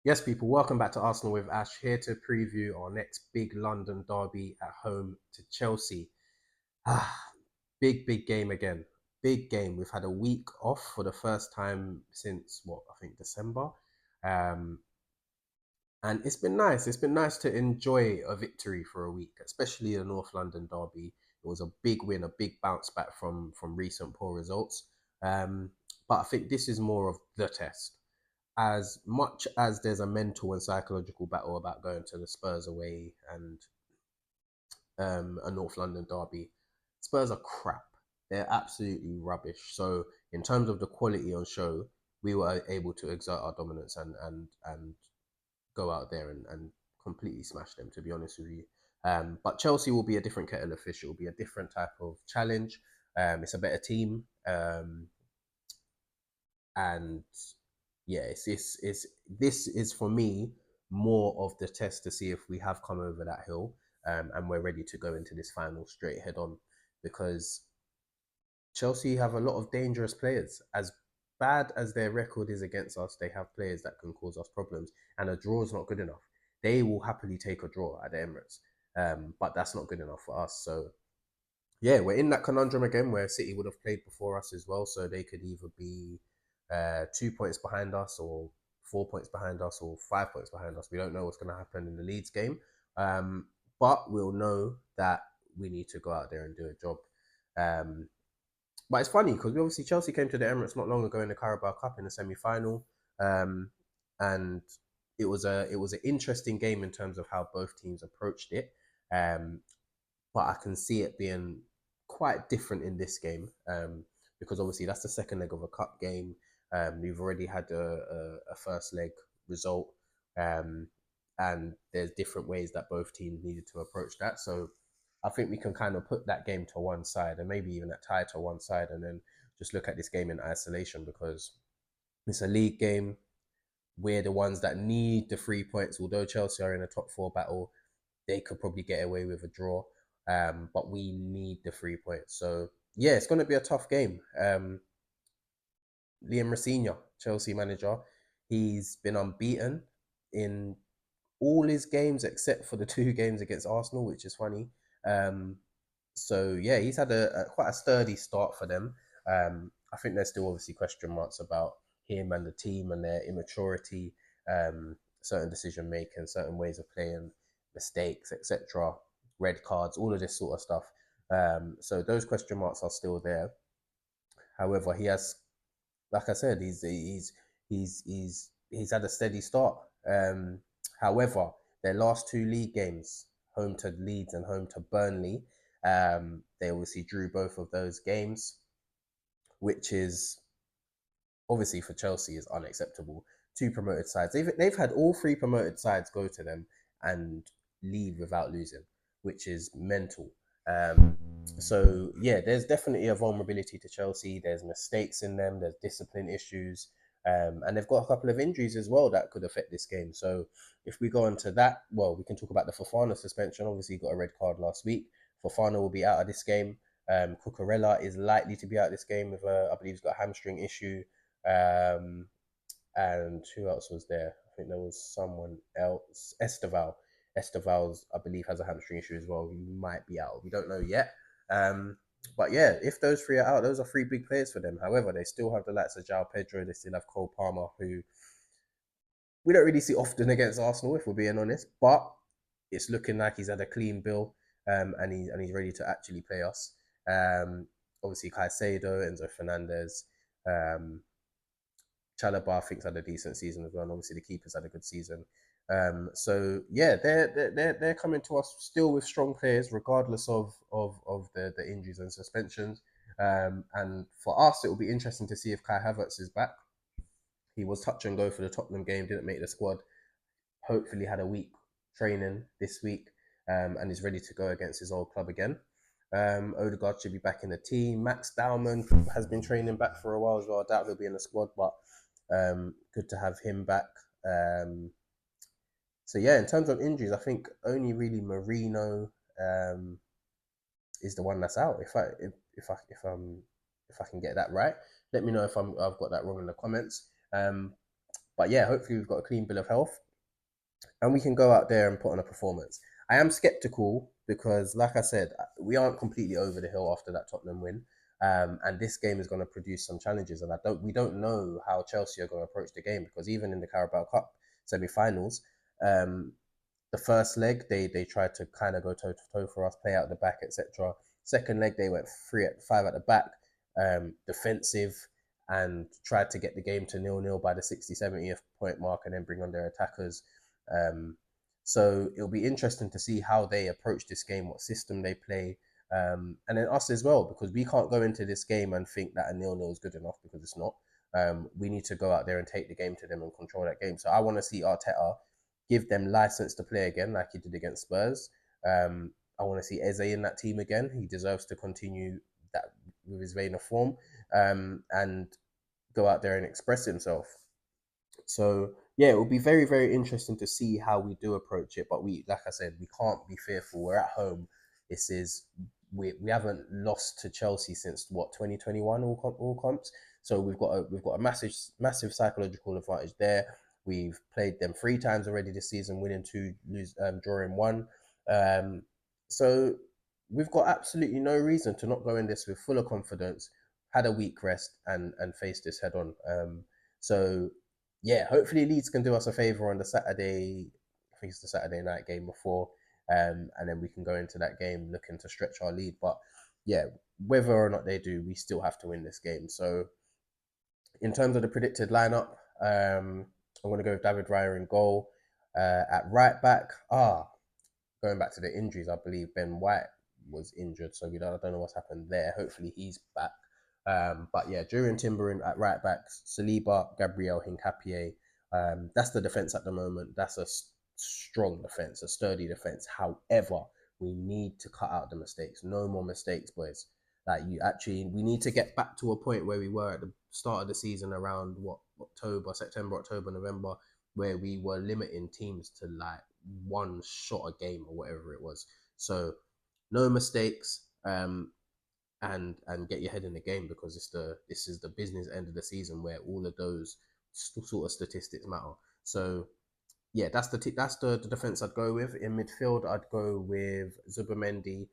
Yes, people, welcome back to Arsenal with Ash, here to preview our next big London derby at home to Chelsea. Ah, big game again. Big game. We've had a week off for the first time since, what, I think December. Um, and it's been nice. It's been nice to enjoy a victory for a week, especially the North London derby. It was a big win, a big bounce back from recent poor results. Um, but I think this is more of the test. As much as there's a mental and psychological battle about going to the Spurs away and a North London derby, Spurs are crap. They're absolutely rubbish. So in terms of the quality on show, we were able to exert our dominance and go out there and completely smash them. To be honest with you, but Chelsea will be a different kettle of fish. It will be a different type of challenge. It's a better team, and yeah, it's this is for me more of the test to see if we have come over that hill, and we're ready to go into this final straight head on, because Chelsea have a lot of dangerous players. As bad as their record is against us, they have players that can cause us problems, and a draw is not good enough. They will happily take a draw at the Emirates, but that's not good enough for us. So yeah, we're in that conundrum again where City would have played before us as well, so they could either be 2 points behind us, or 4 points behind us, or 5 points behind us. We don't know what's going to happen in the Leeds game, but we'll know that we need to go out there and do a job. Um, but it's funny because we obviously Chelsea came to the Emirates not long ago in the Carabao Cup in the semi final, and it was an interesting game in terms of how both teams approached it. Um, but I can see it being quite different in this game, because obviously that's the second leg of a cup game. We've already had a first leg result, um, and there's different ways that both teams needed to approach that. So I think we can kind of put that game to one side, and maybe even that tie to one side, and then just look at this game in isolation, because it's a league game. We're the ones that need the 3 points. Although Chelsea are in a top four battle, they could probably get away with a draw. But we need the 3 points. So yeah, it's going to be a tough game. Liam Rosinha, Chelsea manager, he's been unbeaten in all his games except for the two games against Arsenal, which is funny. Um, so yeah, he's had a quite a sturdy start for them. I think there's still obviously question marks about him and the team and their immaturity, certain decision making, certain ways of playing, mistakes, etc., red cards, all of this sort of stuff. So those question marks are still there. However, he has, like I said, he's had a steady start. However, their last two league games, home to Leeds and home to Burnley, they obviously drew both of those games, which is obviously for Chelsea is unacceptable. Two promoted sides, they've had all three promoted sides go to them and leave without losing, which is mental. Um, so yeah, there's definitely a vulnerability to Chelsea. There's mistakes in them. There's discipline issues, and they've got a couple of injuries as well that could affect this game. So if we go into that, well, we can talk about the Fofana suspension. Obviously, he got a red card last week. Fofana will be out of this game. Cucurella is likely to be out of this game with I believe he's got a hamstring issue. Um, and who else was there? I think there was someone else. Esteval's, I believe, has a hamstring issue as well. He might be out. We don't know yet. Um, but yeah, if those three are out, those are three big players for them. However, they still have the likes of João Pedro. They still have Cole Palmer, who we don't really see often against Arsenal, if we're being honest. But it's looking like he's had a clean bill, and he's ready to actually play us. Um, Obviously, Caicedo, Enzo Fernandez, um, Chalobah, I think, had a decent season as well. And obviously, the keepers had a good season. So yeah, they're coming to us still with strong players, regardless of the injuries and suspensions. And for us, it will be interesting to see if Kai Havertz is back. He was touch and go for the Tottenham game, didn't make the squad. Hopefully, had a week training this week, and is ready to go against his old club again. Odegaard should be back in the team. Max Dowman has been training back for a while as well. I doubt he'll be in the squad, but good to have him back. Um, so yeah, in terms of injuries, I think only really Marino is the one that's out. If I can get that right, let me know if I've got that wrong in the comments. But yeah, hopefully we've got a clean bill of health and we can go out there and put on a performance. I am skeptical because, like I said, we aren't completely over the hill after that Tottenham win, and this game is going to produce some challenges. And we don't know how Chelsea are going to approach the game because even in the Carabao Cup semi-finals, um, the first leg they tried to kind of go toe to toe for us, play out the back, etc. Second leg they went 3-5 at the back, defensive, and tried to get the game to 0-0 by the 60th, 70th point mark, and then bring on their attackers. Um, so it'll be interesting to see how they approach this game, what system they play, and then us as well, because we can't go into this game and think that a 0-0 is good enough because it's not. We need to go out there and take the game to them and control that game. So I want to see Arteta give them license to play again, like he did against Spurs. I want to see Eze in that team again. He deserves to continue that with his vein of form, and go out there and express himself. So yeah, it will be very, very interesting to see how we do approach it. But like I said, we can't be fearful. We're at home. This is we haven't lost to Chelsea since what 2021 all comps. So we've got a massive psychological advantage there. We've played them 3 times already this season, winning 2, drawing 1. Um, so we've got absolutely no reason to not go in this with fuller confidence. Had a week rest and face this head on. So yeah, hopefully Leeds can do us a favour on the Saturday. I think it's the Saturday night game before, and then we can go into that game looking to stretch our lead. But yeah, whether or not they do, we still have to win this game. So in terms of the predicted lineup, I'm going to go with David Raya in goal. At right back, going back to the injuries, I believe Ben White was injured, so I don't know what's happened there. Hopefully he's back. But yeah, during Timber at right back, Saliba, Gabriel, Hincapié. That's the defense at the moment. That's a strong defense, a sturdy defense. However, we need to cut out the mistakes. No more mistakes, boys. Like we need to get back to a point where we were at the start of the season around what September, October, November, where we were limiting teams to like one shot a game or whatever it was. So no mistakes, and get your head in the game because this is the business end of the season where all of those sort of statistics matter. So yeah, that's the defense I'd go with. In midfield, I'd go with Zubimendi,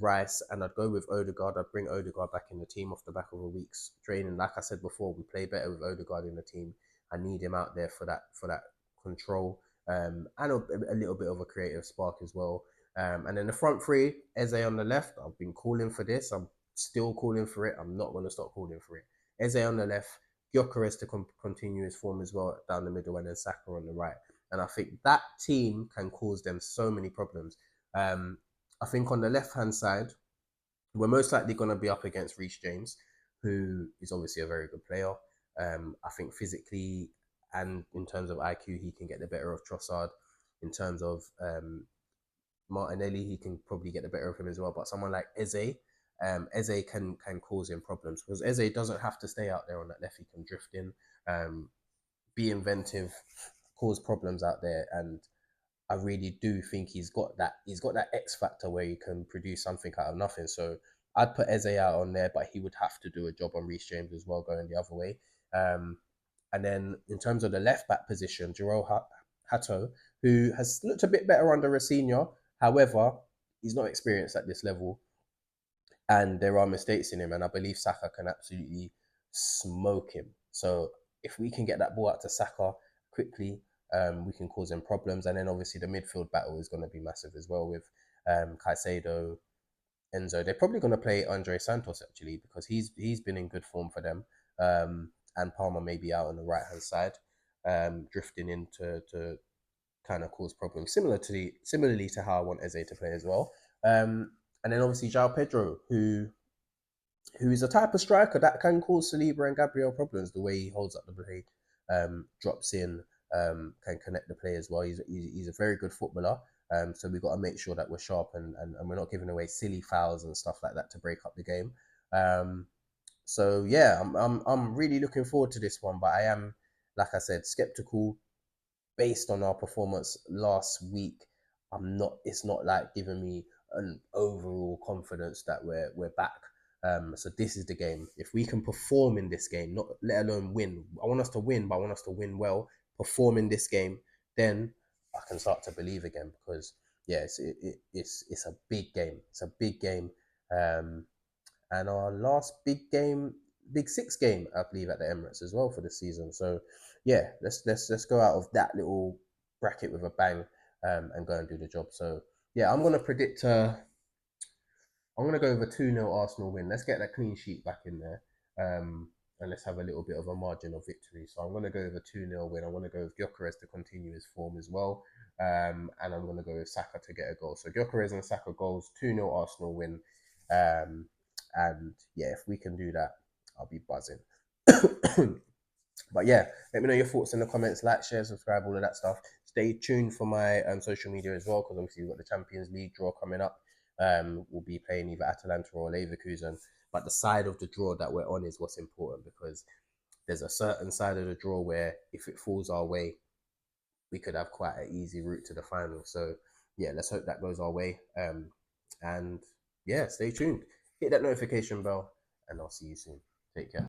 Rice, and I'd go with Odegaard. I'd bring Odegaard back in the team off the back of a week's training. Like I said before, we play better with Odegaard in the team. I need him out there for that control, and a little bit of a creative spark as well. And then the front three, Eze on the left. I've been calling for this. I'm still calling for it. I'm not going to stop calling for it. Eze on the left, Gyökeres to continue his form as well down the middle, and then Saka on the right. And I think that team can cause them so many problems. I think on the left hand side, we're most likely going to be up against Reece James, who is obviously a very good player. I think physically and in terms of IQ, he can get the better of Trossard. In terms of Martinelli, he can probably get the better of him as well. But someone like Eze, Eze can cause him problems because Eze doesn't have to stay out there on that left. He can drift in, be inventive, cause problems out there, and I really do think he's got that X factor where he can produce something out of nothing. So I'd put Eze out on there, but he would have to do a job on Reece James as well, going the other way. And then in terms of the left back position, Jiro Hato, who has looked a bit better under Rosenior, however, he's not experienced at this level, and there are mistakes in him. And I believe Saka can absolutely smoke him. So if we can get that ball out to Saka quickly, we can cause him problems. And then obviously the midfield battle is going to be massive as well with Caicedo, Enzo. They're probably going to play Andre Santos actually because he's been in good form for them. And Palmer may be out on the right hand side, drifting in to kind of cause problems. Similarly to how I want Eze to play as well. And then obviously João Pedro, who is a type of striker that can cause Saliba and Gabriel problems. The way he holds up the play, drops in, can connect the play as well. He's a very good footballer. So we've got to make sure that we're sharp and we're not giving away silly fouls and stuff like that to break up the game. So yeah, I'm really looking forward to this one, but I am, like I said, skeptical based on our performance last week. It's not like giving me an overall confidence that we're back. So this is the game. If we can perform in this game, not let alone win, I want us to win, but I want us to win well. Perform in this game, then I can start to believe again. Because yeah, it's a big game. It's a big game. Um, and our last big game, Big Six game, I believe, at the Emirates as well for the season. So yeah, let's go out of that little bracket with a bang, and go and do the job. So yeah, I'm gonna go with a 2-0 Arsenal win. Let's get that clean sheet back in there. And let's have a little bit of a margin of victory. So I'm gonna go with a 2-0 win. I'm gonna go with Gyökeres to continue his form as well. And I'm gonna go with Saka to get a goal. So Gyökeres and Saka goals, 2-0 Arsenal win. Um, and yeah, if we can do that, I'll be buzzing. But yeah, let me know your thoughts in the comments. Like, share, subscribe, all of that stuff. Stay tuned for my social media as well, because obviously we've got the Champions League draw coming up. We'll be playing either Atalanta or Leverkusen. But the side of the draw that we're on is what's important, because there's a certain side of the draw where if it falls our way, we could have quite an easy route to the final. So yeah, let's hope that goes our way. And yeah, stay tuned. Hit that notification bell, and I'll see you soon. Take care.